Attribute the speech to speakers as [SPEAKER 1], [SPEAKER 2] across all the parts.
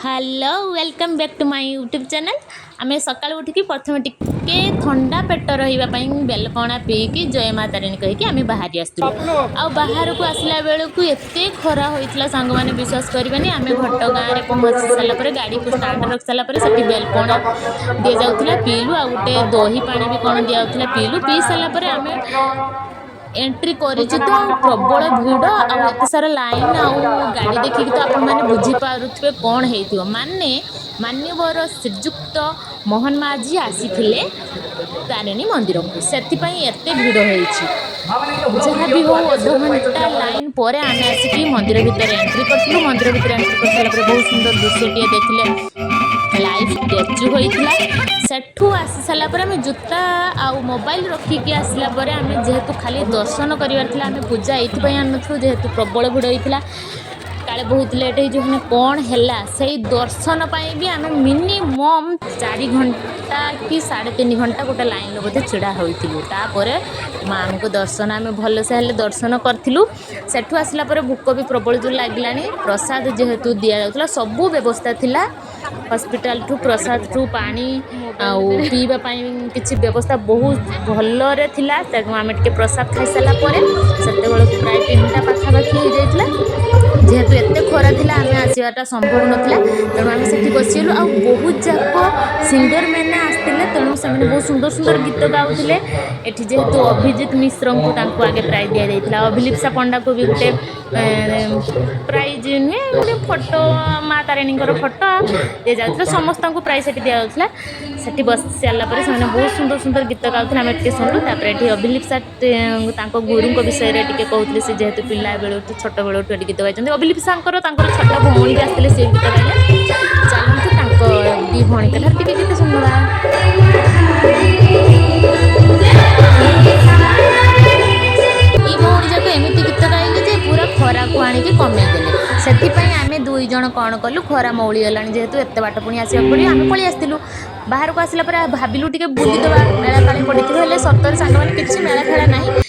[SPEAKER 1] Hello welcome back to my YouTube channel. आम सका उठिकी प्रथम टिके ठंडा पेट रही बेलपणा पीकी जय माँ तारिणी कहीकि आम बाहरी आसलु आ बाहर को आसला बेलू एत खरा होता सांग मैंने विश्वास करें आम घट गाँव में पहुँची सारापर गाड़ी को स्टार्ट रखी सारापर से बेलपणा दि जाऊला पीलु आ गोटे दही पानी भी कौन दिया पीलु पी सारापर आम एंट्री करूँ तो प्रबल भिड़ आते सारा लाइन आउ गाड़ी देखिकी तो आपण मैंने बुझीपे कौन हो माने मान्यवर श्रीजुक्त मोहन माझी आसी तारिणी मंदिर को से एत भिड़ जहाँ भी हो अध घंटा लाइन पर आम आसिक मंदिर भितर एंट्री करूँ। मंदिर भितर एंट्री कर सारापर बहुत सुंदर दृश्यटे देखिले लाइव स्टैच्यू होता सेठू आसी सारापर आम जूता आउ मोबाइल रखिकी आसला आम जेहेतु खाली दर्शन करार आम पूजा ये आनु जेहेतु प्रबल भिड़ होता काले बहुत लेट हो कौन है से दर्शन भी आम मिनिमम 4 घंटा कि 3.5 घंटा गोटे लाइन बोधे छिड़ा होतापर माँ को दर्शन आम भलसे हेल्ले दर्शन करूँ। सेठू आसला भोक भी प्रबल जो लगला प्रसाद जेहेतु दि जाऊला सबू व्यवस्था थिला हॉस्पिटल ठू प्रसाद ठू पानी पीवा किसी व्यवस्था बहुत भलरे थिला। आम टे प्रसाद खाई सारापर से प्राय 3टा पाखापाखि हो जाता जेहेतु एत खरा थिला आम आसवाटा संभव नाला तेणु आम से बसलु आ बहुत जाक सिंगर मैंने आसते तेणु से बहुत सुंदर सुंदर गीत गाउले एठी जेहेतु अभिजित मिश्र को आगे प्राइज दि जाता अभिलिप्सा पंडा को भी गोटे प्राइज नुहे गोटे फोटो माँ तारिणी फोटो दि जाता समस्त को प्राइज से दि जाता से बस सारापर से बहुत सुंदर सुंदर गीत गाउले आम टे शुणु ये अभिलिप्सा गुरु विषय में कहते से जेहेतु पिला बेलू छोट बेलू गीत गाई अभिलिप्सा छोट भौणी आसते से गीत गाइले चलतु दी भौणी कथा टे गीत शुणवा। एमती गीत गाइले जे पूरा खरा को आणिक कमेदेले से आम 2 जन कौन कलु खरा मौली गला जेहेतु एत बाट पुणी आसवा पड़े आम पलि आसलु बाहर को आसला भाविलु टे बुलीदवा मेला काली पड़े सतर सांग मैंने किसी मेला खेला ना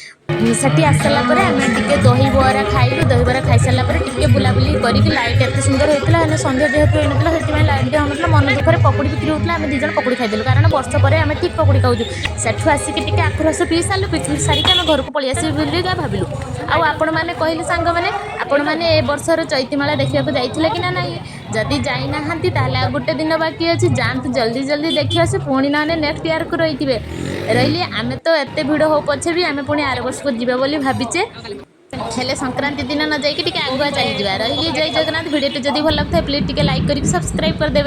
[SPEAKER 1] से आसला आम टे दही बरा खाइलु दही बरा खाई सारापर टे बुलाबुली करके लाइट एत सुंदर होता है संध्या जेहेतु होता है लाइट होता मन दुखर पकुड़ी बिक्री होता है 2 जन पकुड़ी खाईदेलु कारण वर्ष पर आम ठीक पकुड़ी खाऊँ सेठू आसिक टे आखुरस पी सारू पिकनिक सारिक आम घर को पलि आस भाविलु आपण मैंने कहले सांग मैंने आपण मैंने ए वर्षर चैतीमेला देखा जाइए कि ना जदि जाना गोटे दिन बाकी अच्छी जातु जल्दी जल्दी देखिए से पुणी ना नेक्स्ट ईयर को रही आम तो एत भिड़ हो पछे भी आम पुणी आर वर्ष को जीवा बोली भाविचे हेले संक्रांति दिन न जाइए आगुआ चली रही जय जगन्नाथ। वीडियो जदि भल लगता है प्लीज टे लाइक करके सब्सक्राइब करदे।